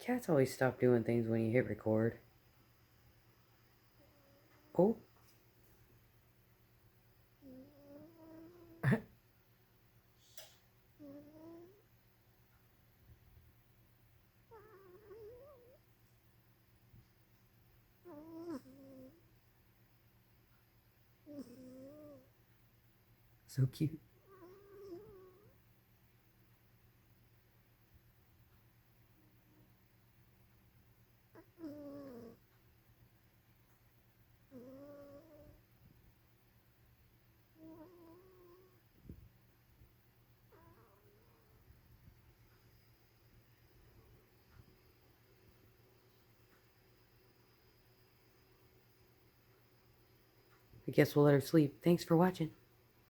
Cats always stop doing things when you hit record. Oh. So cute. I guess we'll let her sleep. Thanks for watching.